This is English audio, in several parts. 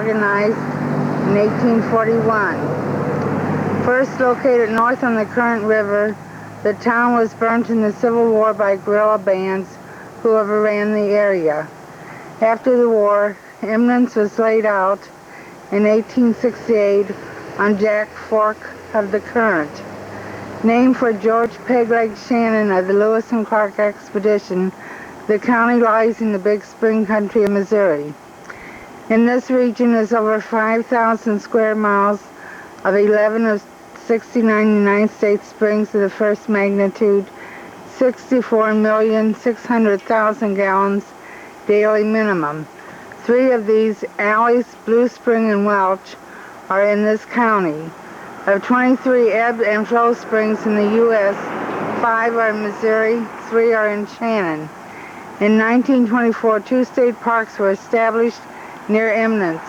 reorganized in 1841. First located north on the current river, the town was burnt in the Civil War by guerrilla bands who overran the area. After the war, Eminence was laid out in 1868 on Jack Fork of the current. Named for George Pegleg Shannon of the Lewis and Clark expedition, the county lies in the Big Spring country of Missouri. In this region is over 5,000 square miles of 11 of 69 United States springs of the first magnitude, 64,600,000 gallons daily minimum. 3 of these, Alley's, Blue Spring, and Welch, are in this county. Of 23 ebb and flow springs in the U.S., 5 are in Missouri, 3 are in Shannon. In 1924, 2 state parks were established near Eminence.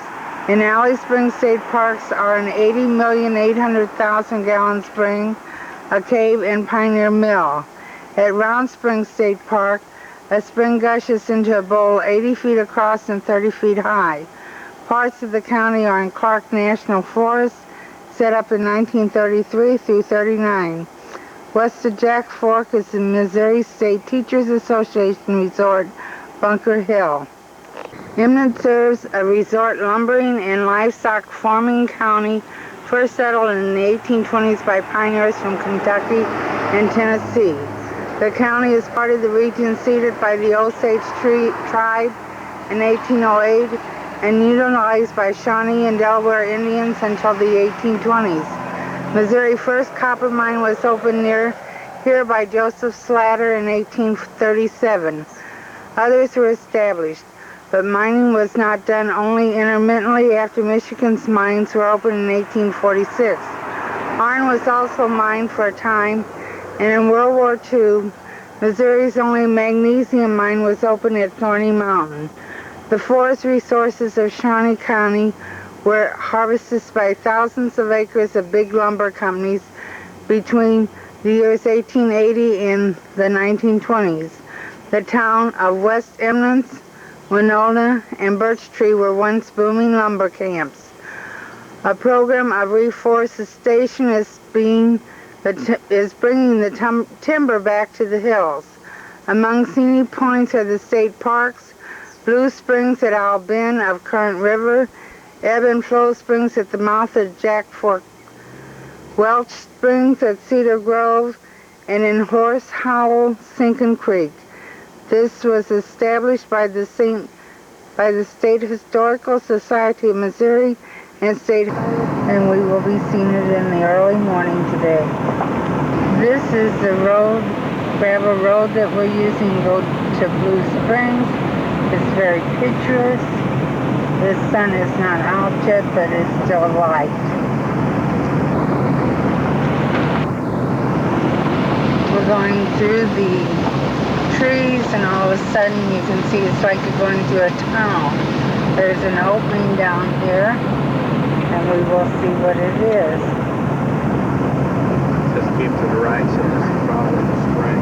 In Alley Springs State Parks are an 80,800,000 gallon spring, a cave, and Pioneer Mill. At Round Springs State Park, a spring gushes into a bowl 80 feet across and 30 feet high. Parts of the county are in Clark National Forest, set up in 1933 through 39. West of Jack Fork is the Missouri State Teachers Association Resort, Bunker Hill. Eminence serves a resort lumbering and livestock farming county, first settled in the 1820s by pioneers from Kentucky and Tennessee. The county is part of the region ceded by the Osage tribe in 1808 and utilized by Shawnee and Delaware Indians until the 1820s. Missouri's first copper mine was opened near here by Joseph Slatter in 1837. Others were established, but mining was not done only intermittently after Michigan's mines were opened in 1846. Iron was also mined for a time, and in World War II, Missouri's only magnesium mine was opened at Thorny Mountain. The forest resources of Shawnee County were harvested by thousands of acres of big lumber companies between the years 1880 and the 1920s. The town of West Eminence, Winona, and Birch Tree were once booming lumber camps. A program of reforestation is bringing the timber back to the hills. Among scenic points are the state parks, Blue Springs at Owl Bend of Current River, ebb and flow springs at the mouth of Jack Fork, Welch Springs at Cedar Grove, and in Horse Hollow, Sinking Creek. This was established by the State Historical Society of Missouri and we will be seeing it in the early morning today. This is the road, gravel road that we're using to go to Blue Springs. It's very picturesque. The sun is not out yet, but it's still light. We're going through the trees, and all of a sudden you can see it's like you're going through a tunnel. There's an opening down here, and we will see what it is. Just keep to the right, so this is probably the spring.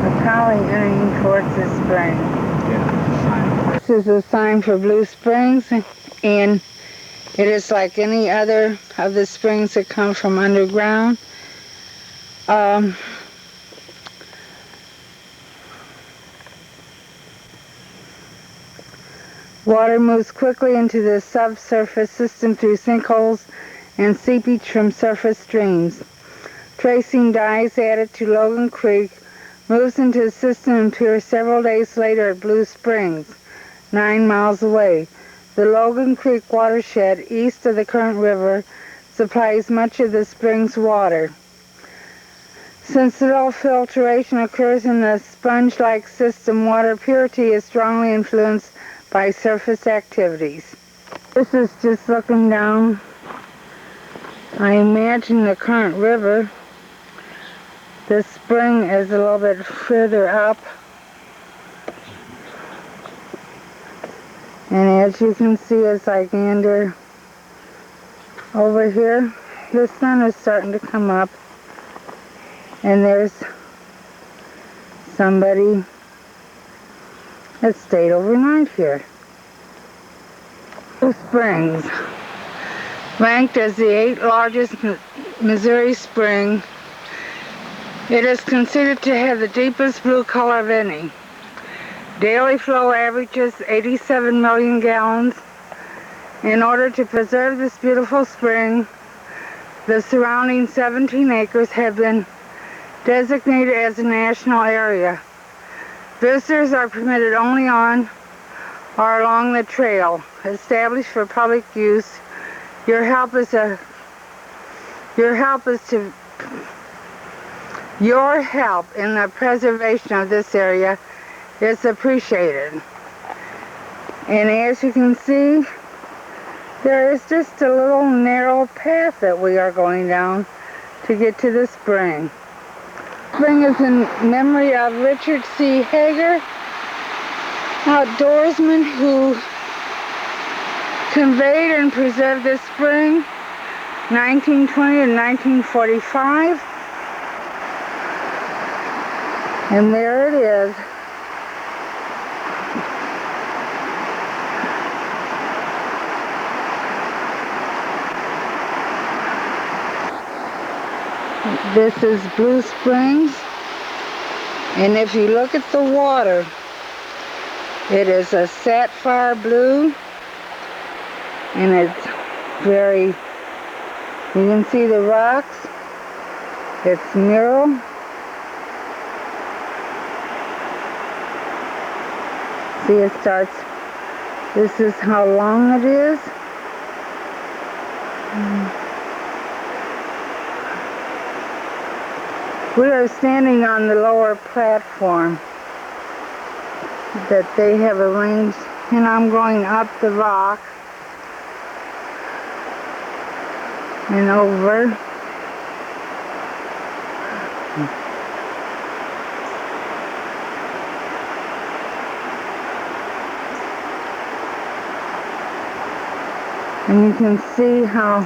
We're probably entering towards the spring. Yeah, sign. This is a sign for Blue Springs, and it is like any other of the springs that come from underground. Water moves quickly into the subsurface system through sinkholes and seepage from surface streams. Tracing dyes added to Logan Creek moves into the system and appears several days later at Blue Springs, 9 miles away. The Logan Creek watershed, east of the current river, supplies much of the spring's water. Since little filtration occurs in the sponge-like system, water purity is strongly influenced by surface activities. This is just looking down. I imagine the current river. The spring is a little bit further up. And as you can see, as I gander over here, the sun is starting to come up. And there's somebody that stayed overnight here. Springs, ranked as the 8th largest Missouri spring. It is considered to have the deepest blue color of any. Daily flow averages 87 million gallons. In order to preserve this beautiful spring, the surrounding 17 acres have been designated as a national area. Visitors are permitted only on or along the trail established for public use. Your help in the preservation of this area is appreciated. And as you can see, there is just a little narrow path that we are going down to get to the spring. Spring is in memory of Richard C. Hager, outdoorsman who conveyed and preserved this spring 1920 and 1945. And there it is. This is Blue Springs, and if you look at the water, it is a sapphire blue, and it's very, you can see the rocks, it's mural. See, it starts, this is how long it is. We are standing on the lower platform that they have arranged, and I'm going up the rock and over. And you can see how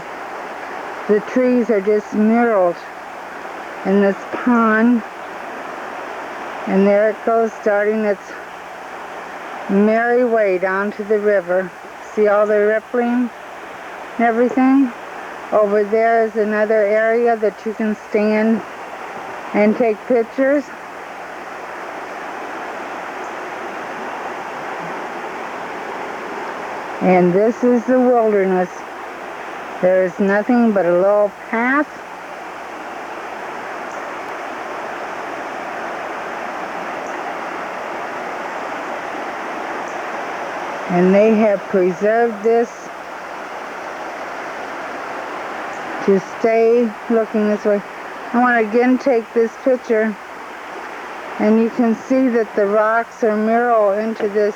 the trees are just muraled in this pond. And there it goes, starting its merry way down to the river. See all the rippling and everything? Over there is another area that you can stand and take pictures. And this is the wilderness. There is nothing but a little path. And they have preserved this to stay looking this way. I want to again take this picture, and you can see that the rocks are mural into this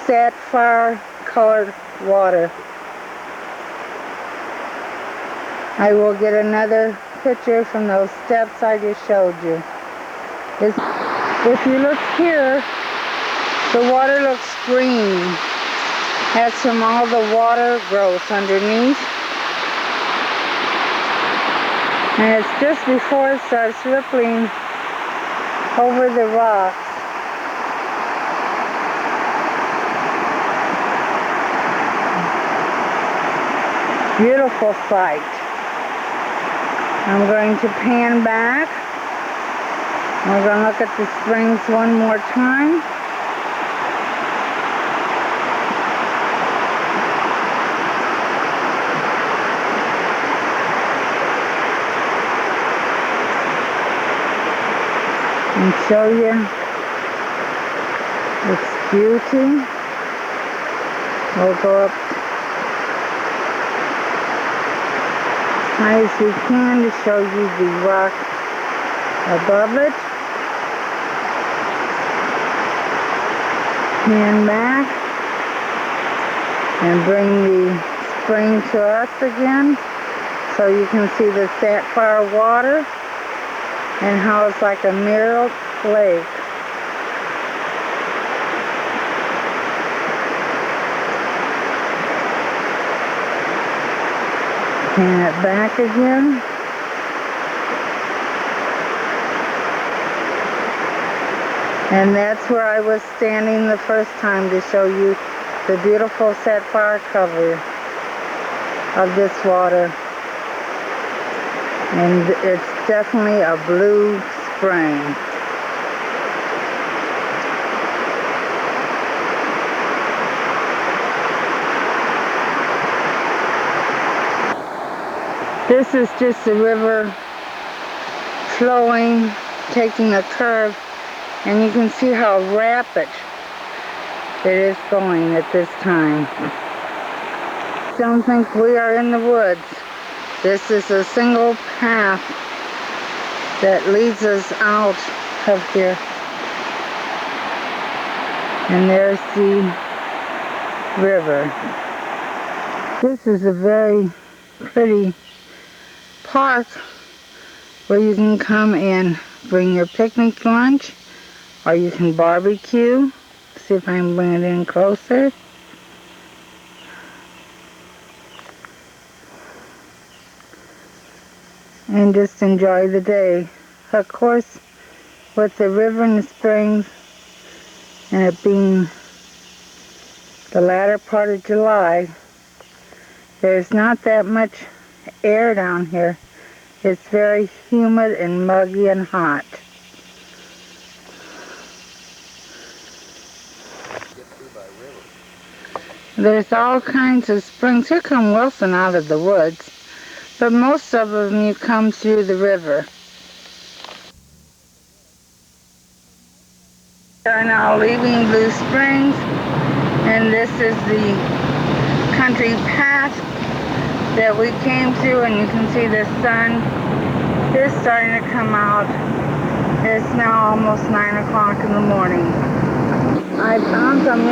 sapphire colored water. I will get another picture from those steps I just showed you. If you look here, the water looks green. That's from all the water growth underneath. And it's just before it starts rippling over the rocks. Beautiful sight. I'm going to pan back. We're going to look at the springs one more time. And show you its beauty. We'll go up as high as we can to show you the rock above it. Pan back and bring the spring to us again so you can see the sapphire water and how it's like a mirror lake. Pan it back again. And that's where I was standing the first time to show you the beautiful sapphire color of this water. And it's definitely a blue spring. This is just the river flowing, taking a curve, and you can see how rapid it is going at this time. Don't think we are in the woods. This is a single path that leads us out of here. And there's the river. This is a very pretty park where you can come and bring your picnic lunch, or you can barbecue. See if I can bring it in closer. And just enjoy the day. Of course, with the river and the springs, and it being the latter part of July, there's not that much air down here. It's very humid and muggy and hot. There's all kinds of springs. Here come Wilson out of the woods, but most of them you come through the river. We are now leaving Blue Springs, and this is the country path that we came through, and you can see the sun is starting to come out. It's now almost 9 o'clock in the morning. I found some